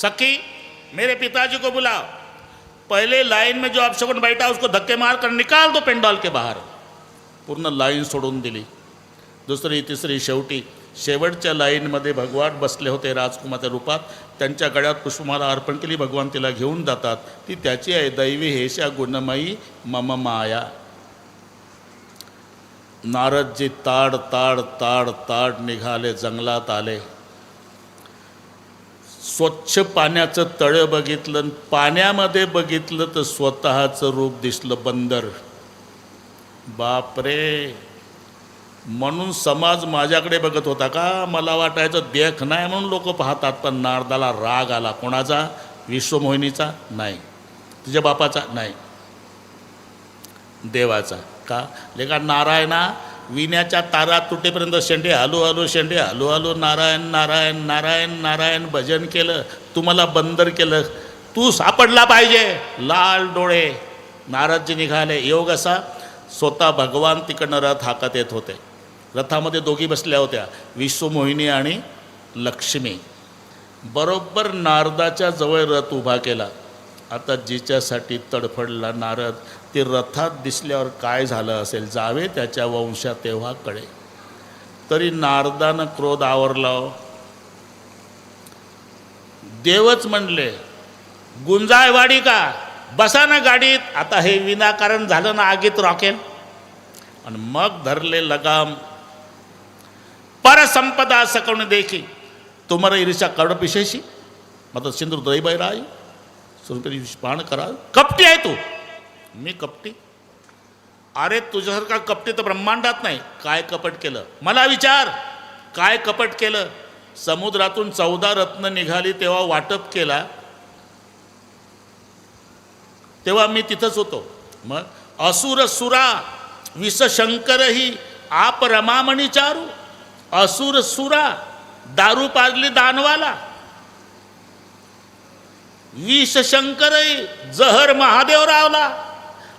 सखी मेरे पिताजी को बुलाओ, पहले लाइन में जो अपशकुन बैठा उसको धक्के मार कर निकाल दो पेंडॉल के बाहर. पूर्ण लाईन सोडून दिली. दुसरी तिसरी शेवटच्या लाईनमध्ये भगवान बसले होते राजकुमारच्या रूपात. त्यांच्या गळ्यात पुष्पमाला अर्पण केली. भगवान तिला घेऊन जातात. ती त्याची आहे. दैवी हेशा गुणमयी मम माया. नारदजी ताड ताड ताड ताड निघाले, जंगलात आले. स्वच्छ पाण्याचं तळं बघितलं, पाण्यामध्ये बघितलं तर स्वतःचं रूप दिसलं, बंदर. बापरे, म्हणून समाज माझ्याकडे बघत होता का? मला वाटायचं देख नाही म्हणून लोक पाहतात. पण नारदाला राग आला. कोणाचा? विश्वमोहिनीचा नाही, तुझ्या बापाचा नाही, देवाचा. का? लेका नारायणा विण्याच्या तारा तुटेपर्यंत शेंडे हलू हलू, शेंडे हलू हलू, नारायण नारायण नारायण नारायण भजन केलं. तुम्हाला बंदर केलं. तू सापडला पाहिजे. लाल डोळे. नारदजी निघाले. योग असा, स्वतः भगवान तिकडनं रथ हाकत येत होते. रथामध्ये दोघी बसल्या होत्या, विश्वमोहिनी आणि लक्ष्मी. बरोबर नारदाच्या जवळ रथ उभा केला. आता जिच्यासाठी तडफडला नारद, ते रथात दिसल्यावर काय झालं असेल, जावे त्याच्या वंशात तेव्हा कळे. तरी नारदानं क्रोध आवरला. देवच म्हणले, गुंजाळवाडी का, बसा ना गाडीत. आता हे विनाकारण झालं ना, आगीत रॉकेल. आणि मग धरले लगाम. परसंपदा सकवण देखी तुम्हारा ईर्षा कवड पिशेशी मतलब सिंदूर दही बैराई पाण करा. कपटी आहे तू. मी कपटी? अरे तुझ्यासारखा कपटी तर ब्रह्मांडात नाही. काय कपट केलं मला विचार. काय कपट केलं? समुद्रातून 14 रत्न निघाली तेव्हा वाटप केला, तेव्हा मी तिथंच होतो. मग असुर सुरा विषशंकरही आप रमामणी चारू. असुर सुरा दारू पाजली दानवाला. विषशंकरही जहर महादेवरावला.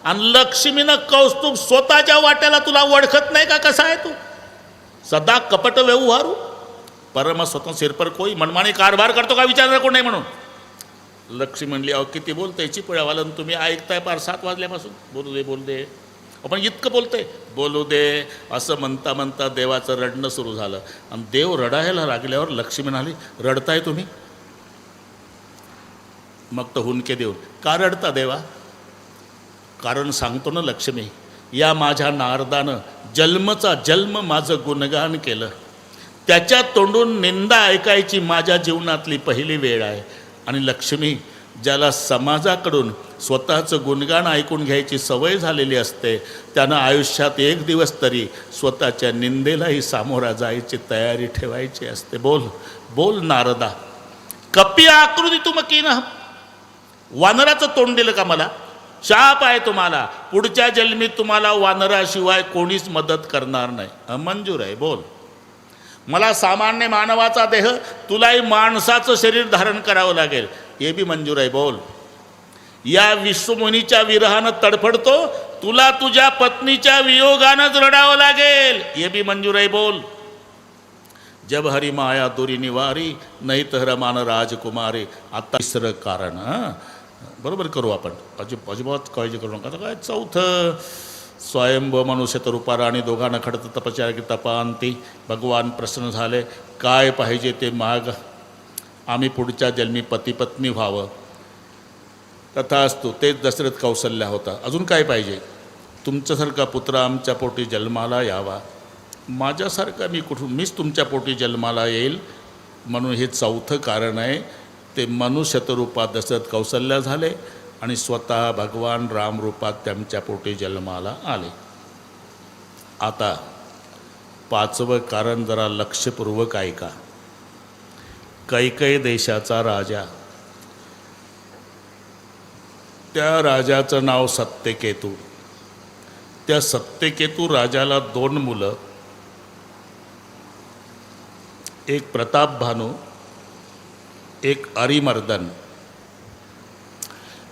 आणि लक्ष्मीनं कौस्तुभ स्वतःच्या वाट्याला. तुला ओळखत नाही का कसा आहे तू? सदा कपट व्यवहारू. परम स्वतः सिरपर कोई मनमानी कारभार करतो का विचार कोण नाही म्हणून. लक्ष्मी म्हणली, अहो किती बोलते चिपळ्यावाला, तुम्ही ऐकताय पार 7 वाजल्यापासून. बोलू दे बोलू दे. आपण इतकं बोलतंय, बोलू दे. असं म्हणता म्हणता देवाचं रडणं सुरू झालं. आणि देव रडायला लागल्यावर लक्ष्मी म्हणाली, रडताय तुम्ही? मग तो हुंदके देऊन, का रडता देवा? कारण सांगतो ना लक्ष्मी, या माझ्या नारदानं जन्मचा जन्म माझं गुणगान केलं. त्याच्या तोंडून निंदा ऐकायची माझ्या जीवनातली पहिली वेळ आहे. आणि लक्ष्मी, ज्याला समाजाकडून स्वतःचं गुणगान ऐकून घ्यायची सवय झालेली असते, त्यानं आयुष्यात एक दिवस तरी स्वतःच्या निंदेलाही सामोरा जायची तयारी ठेवायची असते. बोल बोल नारदा. कपी आकृती तुमकीनं. वानराचं तोंड दिलं का मला? शाप आहे तुम्हाला. पुढच्या जन्मी तुम्हाला वानराशिवाय कोणीच मदत करणार नाही. अमंजूर आहे. बोल. मला सामान्य मानवाचा देह, तुलाही माणसाचं शरीर धारण करावं लागेल. हे बी मंजूर आहे. बोल. या विश्वमुनीच्या विरहानं तडफडतो, तुला तुझ्या पत्नीच्या वियोगानंच रडावं लागेल. हे बी मंजूर आहे. बोल. जब हरी माया दुरी निवारी, नाही तर मान राजकुमारी. आता तिसरं कारण. बरोबर करू आपण. अजिबात काळजी करू नका. आता काय चौथं, स्वयंभू मनुष्य रूपार आणि दोघांना खडत तपश्चर्या की तपांती. भगवान प्रसन्न झाले. काय पाहिजे ते माग. आम्ही पुढच्या जन्मी पती पत्नी व्हावं. तथास्तु. तेच दशरथ कौशल्या होता. अजून काय पाहिजे? तुमच्यासारखा पुत्र आमच्या पोटी जन्माला यावा. माझ्यासारखा मी कुठून, मीच तुमच्या पोटी जन्माला येईल म्हणून हे चौथं कारण आहे. ते मनुष्य रूपात दशरथ कौशल्या झाले आणि स्वतः भगवान राम रूपात त्यांच्या पोटी जन्माला आले. आता 5वं कारण जरा लक्षपूर्वक ऐका. कैकई देशाचा राजा, त्या राजाचं नाव सत्यकेतू. त्या सत्यकेतू राजाला 2 मुलं, एक प्रतापभानू, एक अरिमर्दन.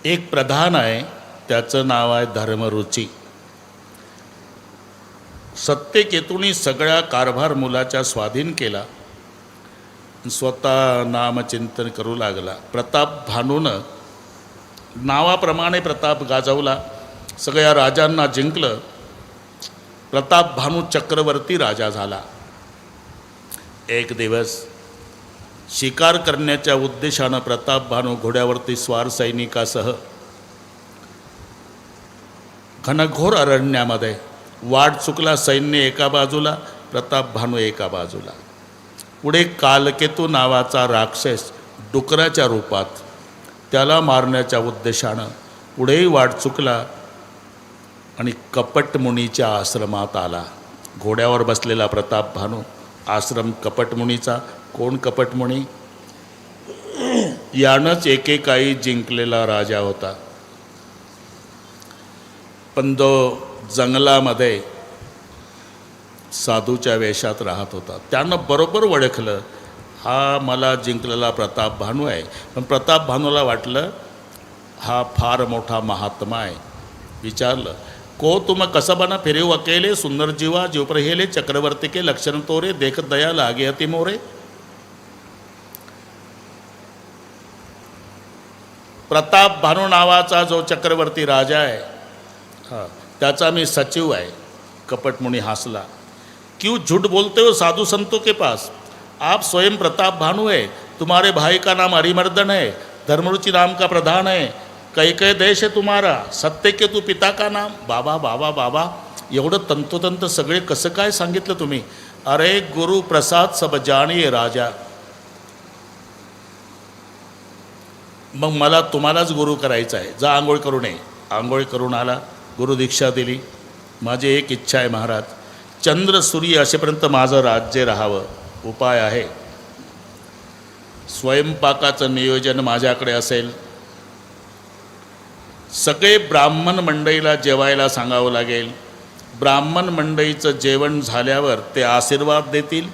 एक प्रधान आहे, त्याचं नाव आहे धर्मरुची. सत्यकेतूंनी सगळा कारभार मुलाच्या स्वाधीन केला स्वतः नामचिंतन करू लागला. प्रताप भानूनं नावाप्रमाणे प्रताप गाजवला, सगळ्या राजांना जिंकलं. प्रताप भानू चक्रवर्ती राजा झाला. एक दिवस शिकार करण्याच्या उद्देशानं प्रताप भानू घोड्यावरती स्वार सैनिकासह घनघोर अरण्यामध्ये, वाट चुकला सैन्य एका बाजूला, प्रताप भानू एका बाजूला. पुढे कालकेतू नावाचा राक्षस डुकराच्या रूपात, त्याला मारण्याच्या उद्देशानं पुढेही वाट चुकला आणि कपटमुनीच्या आश्रमात आला. घोड्यावर बसलेला प्रताप भानू, आश्रम कपटमुनीचा. कोण कपटमुनी? यानंच एकेकाळी जिंकलेला राजा होता, पण तो जंगलामध्ये साधूच्या वेशात राहत होता. त्यानं बरोबर ओळखलं, हा मला जिंकलेला प्रताप भानू आहे. पण प्रताप भानूला वाटलं हा फार मोठा महात्मा आहे. विचारलं, को तुम कसबना फिरेव अकेले, सुंदर जीवा जीव प्रहेले, चक्रवर्ती के लक्षण तोरे, देख दया लागे अति मोरे. प्रताप भानू नावाचा जो चक्रवर्ती राजा आहे, त्याचा मी सचिव आहे. कपटमुनी हंसला. क्यों झूठ बोलते हो साधु संतों के पास? आप स्वयं प्रताप भानू है, तुम्हारे भाई का नाम अरिमर्दन है, धर्मरुचि नाम का प्रधान है, कैकय देश है तुम्हारा, सत्य के तू पिता का नाम. बाबा बाबा बाबा, एवढं तंतोतंत सगळे कसं काय सांगितलं तुम्ही? अरे गुरु प्रसाद सब जाणीये राजा. मग मला तुम्हालाच गुरु करायचा आहे. जा आंघोळ करून ये. आंघोळ करून आला, गुरु दीक्षा दिली. माझी एक इच्छा आहे महाराज, चंद्र सूर्य असेपर्यंत माझं राज्य राहावं. उपाय आहे, स्वयंपाकाचं नियोजन माझ्याकडे असेल. सगळे ब्राह्मण मंडळीला जेवायला सांगावं लागेल. ब्राह्मण मंडळीचं जेवण झाल्यावर ते आशीर्वाद देतील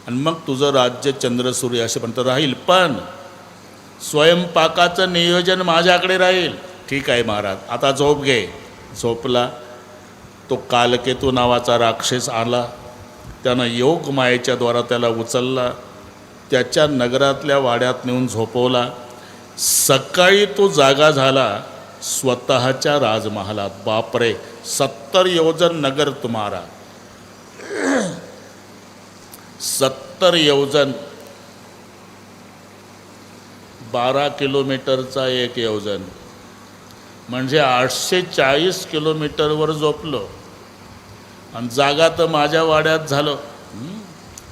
आणि मग तुझं राज्य चंद्र सूर्य असेपर्यंत राहील. पण स्वयंपाकाचं नियोजन माझ्याकडे राहील. ठीक आहे महाराज, आता झोप घे. झोपला. तो कालकेतू नावाचा राक्षस आला. त्यानं योग मायेच्या द्वारा त्याला उचलला, त्याच्या नगरातल्या वाड्यात नेऊन झोपवला. सकाळी तो जागा झाला स्वतःच्या राजमहालात. बापरे, 70 योजन नगर तुम्हारा. 70 योजन, 12 किलोमीटरचा एक योजन, म्हणजे 840 किलोमीटरवर झोपलो आणि जागा तर माझ्या वाड्यात झालं.